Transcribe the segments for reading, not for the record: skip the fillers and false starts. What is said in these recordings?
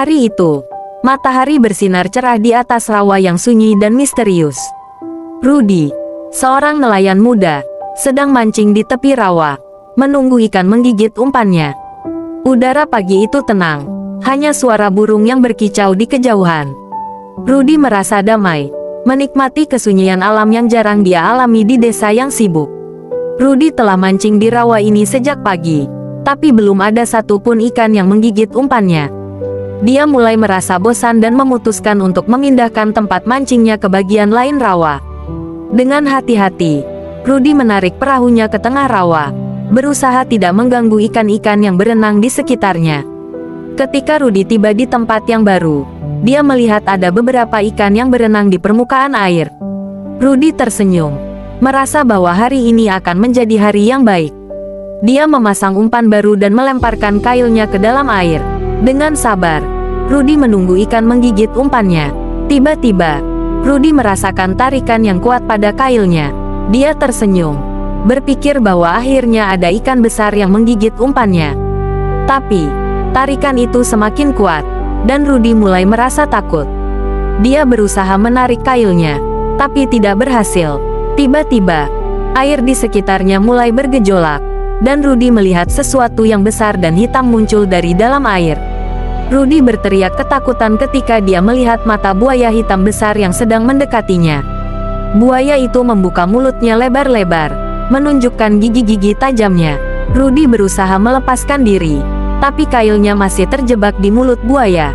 Hari itu, matahari bersinar cerah di atas rawa yang sunyi dan misterius. Rudy, seorang nelayan muda, sedang mancing di tepi rawa, menunggu ikan menggigit umpannya. Udara pagi itu tenang, hanya suara burung yang berkicau di kejauhan. Rudy merasa damai, menikmati kesunyian alam yang jarang dia alami di desa yang sibuk. Rudy telah mancing di rawa ini sejak pagi, tapi belum ada satupun ikan yang menggigit umpannya. Dia mulai merasa bosan dan memutuskan untuk memindahkan tempat mancingnya ke bagian lain rawa. Dengan hati-hati, Rudy menarik perahunya ke tengah rawa, berusaha tidak mengganggu ikan-ikan yang berenang di sekitarnya. Ketika Rudy tiba di tempat yang baru, dia melihat ada beberapa ikan yang berenang di permukaan air. Rudy tersenyum, merasa bahwa hari ini akan menjadi hari yang baik. Dia memasang umpan baru dan melemparkan kailnya ke dalam air. Dengan sabar, Rudy menunggu ikan menggigit umpannya. Tiba-tiba, Rudy merasakan tarikan yang kuat pada kailnya. Dia tersenyum, berpikir bahwa akhirnya ada ikan besar yang menggigit umpannya. Tapi, tarikan itu semakin kuat, dan Rudy mulai merasa takut. Dia berusaha menarik kailnya, tapi tidak berhasil. Tiba-tiba, air di sekitarnya mulai bergejolak, dan Rudy melihat sesuatu yang besar dan hitam muncul dari dalam air. Rudy berteriak ketakutan ketika dia melihat mata buaya hitam besar yang sedang mendekatinya. Buaya itu membuka mulutnya lebar-lebar, menunjukkan gigi-gigi tajamnya. Rudy berusaha melepaskan diri, tapi kailnya masih terjebak di mulut buaya.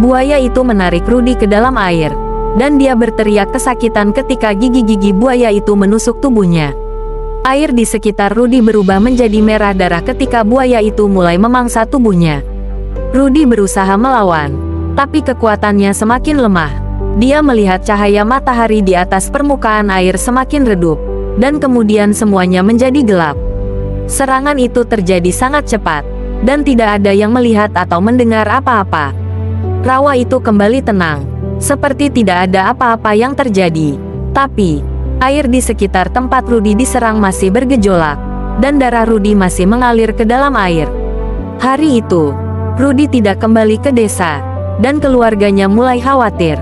Buaya itu menarik Rudy ke dalam air, dan dia berteriak kesakitan ketika gigi-gigi buaya itu menusuk tubuhnya. Air di sekitar Rudy berubah menjadi merah darah ketika buaya itu mulai memangsa tubuhnya. Rudy berusaha melawan, tapi kekuatannya semakin lemah. Dia melihat cahaya matahari di atas permukaan air semakin redup, dan kemudian semuanya menjadi gelap. Serangan itu terjadi sangat cepat, dan tidak ada yang melihat atau mendengar apa-apa. Rawa itu kembali tenang, seperti tidak ada apa-apa yang terjadi. Tapi, air di sekitar tempat Rudy diserang masih bergejolak, dan darah Rudy masih mengalir ke dalam air. Hari itu, Rudy tidak kembali ke desa, dan keluarganya mulai khawatir.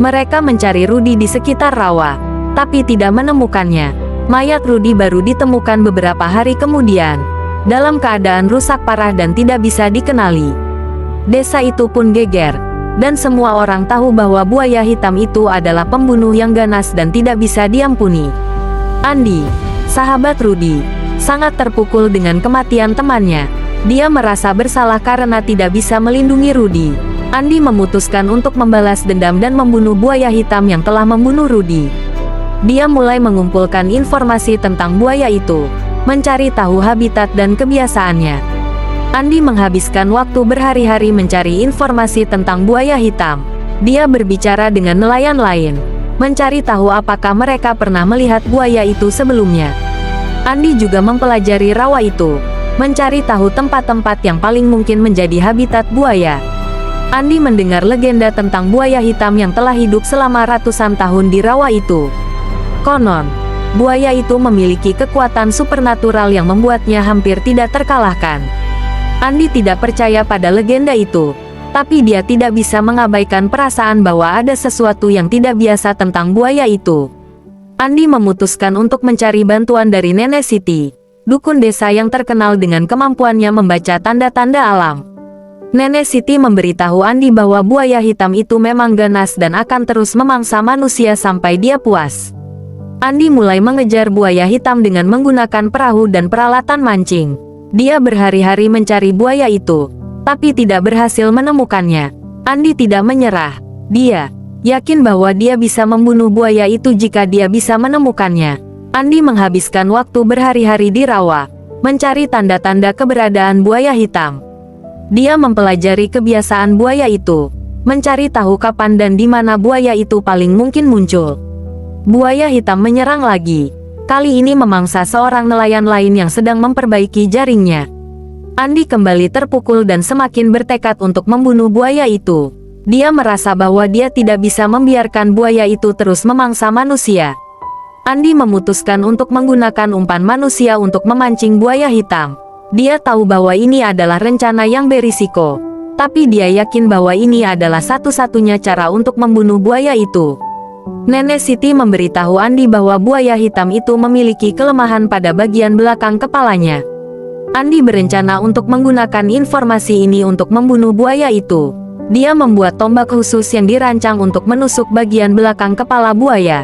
Mereka mencari Rudy di sekitar rawa, tapi tidak menemukannya. Mayat Rudy baru ditemukan beberapa hari kemudian, dalam keadaan rusak parah dan tidak bisa dikenali. Desa itu pun geger, dan semua orang tahu bahwa buaya hitam itu adalah pembunuh yang ganas dan tidak bisa diampuni. Andy, sahabat Rudy, sangat terpukul dengan kematian temannya. Dia merasa bersalah karena tidak bisa melindungi Rudy. Andy memutuskan untuk membalas dendam dan membunuh buaya hitam yang telah membunuh Rudy. Dia mulai mengumpulkan informasi tentang buaya itu, mencari tahu habitat dan kebiasaannya. Andy menghabiskan waktu berhari-hari mencari informasi tentang buaya hitam. Dia berbicara dengan nelayan lain, mencari tahu apakah mereka pernah melihat buaya itu sebelumnya. Andy juga mempelajari rawa itu, mencari tahu tempat-tempat yang paling mungkin menjadi habitat buaya. Andy mendengar legenda tentang buaya hitam yang telah hidup selama ratusan tahun di rawa itu. Konon, buaya itu memiliki kekuatan supernatural yang membuatnya hampir tidak terkalahkan. Andy tidak percaya pada legenda itu, tapi dia tidak bisa mengabaikan perasaan bahwa ada sesuatu yang tidak biasa tentang buaya itu. Andy memutuskan untuk mencari bantuan dari Nenek Siti, dukun desa yang terkenal dengan kemampuannya membaca tanda-tanda alam. Nenek Siti memberitahu Andy bahwa buaya hitam itu memang ganas dan akan terus memangsa manusia sampai dia puas. Andy mulai mengejar buaya hitam dengan menggunakan perahu dan peralatan mancing. Dia berhari-hari mencari buaya itu, tapi tidak berhasil menemukannya. Andy tidak menyerah. Dia yakin bahwa dia bisa membunuh buaya itu jika dia bisa menemukannya. Andy menghabiskan waktu berhari-hari di rawa, mencari tanda-tanda keberadaan buaya hitam. Dia mempelajari kebiasaan buaya itu, mencari tahu kapan dan di mana buaya itu paling mungkin muncul. Buaya hitam menyerang lagi. Kali ini memangsa seorang nelayan lain yang sedang memperbaiki jaringnya. Andy kembali terpukul dan semakin bertekad untuk membunuh buaya itu. Dia merasa bahwa dia tidak bisa membiarkan buaya itu terus memangsa manusia. Andy memutuskan untuk menggunakan umpan manusia untuk memancing buaya hitam. Dia tahu bahwa ini adalah rencana yang berisiko. Tapi dia yakin bahwa ini adalah satu-satunya cara untuk membunuh buaya itu. Nenek Siti memberitahu Andi bahwa buaya hitam itu memiliki kelemahan pada bagian belakang kepalanya. Andi berencana untuk menggunakan informasi ini untuk membunuh buaya itu. Dia membuat tombak khusus yang dirancang untuk menusuk bagian belakang kepala buaya.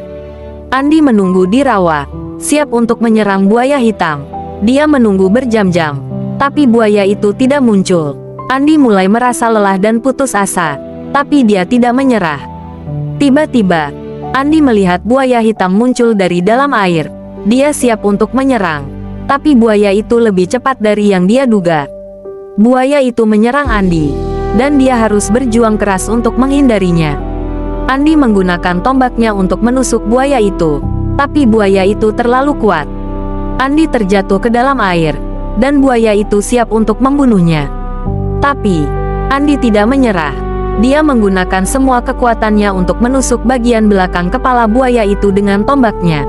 Andi menunggu di rawa, siap untuk menyerang buaya hitam. Dia menunggu berjam-jam, tapi buaya itu tidak muncul. Andi mulai merasa lelah dan putus asa, tapi dia tidak menyerah. Tiba-tiba, Andi melihat buaya hitam muncul dari dalam air. Dia siap untuk menyerang, tapi buaya itu lebih cepat dari yang dia duga. Buaya itu menyerang Andi, dan dia harus berjuang keras untuk menghindarinya. Andi menggunakan tombaknya untuk menusuk buaya itu, tapi buaya itu terlalu kuat. Andi terjatuh ke dalam air, dan buaya itu siap untuk membunuhnya. Tapi, Andi tidak menyerah. Dia menggunakan semua kekuatannya untuk menusuk bagian belakang kepala buaya itu dengan tombaknya.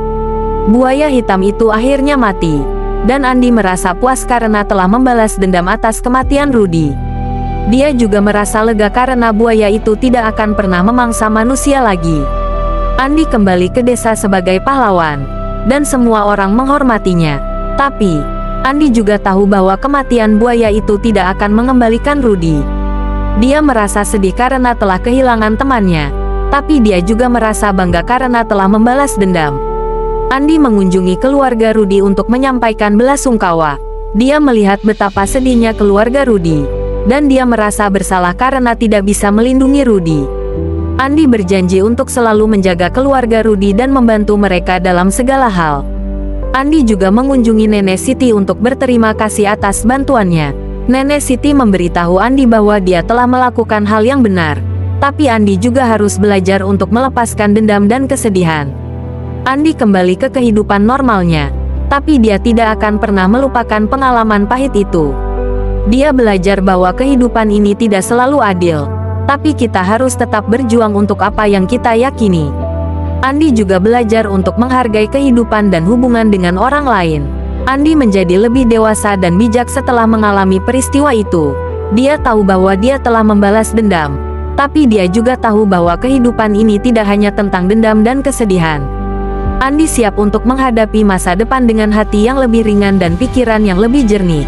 Buaya hitam itu akhirnya mati, dan Andi merasa puas karena telah membalas dendam atas kematian Rudy. Dia juga merasa lega karena buaya itu tidak akan pernah memangsa manusia lagi. Andi kembali ke desa sebagai pahlawan, dan semua orang menghormatinya. Tapi, Andi juga tahu bahwa kematian buaya itu tidak akan mengembalikan Rudy. Dia merasa sedih karena telah kehilangan temannya, tapi dia juga merasa bangga karena telah membalas dendam. Andi mengunjungi keluarga Rudy untuk menyampaikan belasungkawa. Dia melihat betapa sedihnya keluarga Rudy, dan dia merasa bersalah karena tidak bisa melindungi Rudy. Andi berjanji untuk selalu menjaga keluarga Rudy dan membantu mereka dalam segala hal. Andi juga mengunjungi Nenek Siti untuk berterima kasih atas bantuannya. Nenek Siti memberitahu Andi bahwa dia telah melakukan hal yang benar, tapi Andi juga harus belajar untuk melepaskan dendam dan kesedihan. Andi kembali ke kehidupan normalnya, tapi dia tidak akan pernah melupakan pengalaman pahit itu. Dia belajar bahwa kehidupan ini tidak selalu adil, tapi kita harus tetap berjuang untuk apa yang kita yakini. Andi juga belajar untuk menghargai kehidupan dan hubungan dengan orang lain. Andi menjadi lebih dewasa dan bijak setelah mengalami peristiwa itu. Dia tahu bahwa dia telah membalas dendam, tapi dia juga tahu bahwa kehidupan ini tidak hanya tentang dendam dan kesedihan. Andi siap untuk menghadapi masa depan dengan hati yang lebih ringan dan pikiran yang lebih jernih.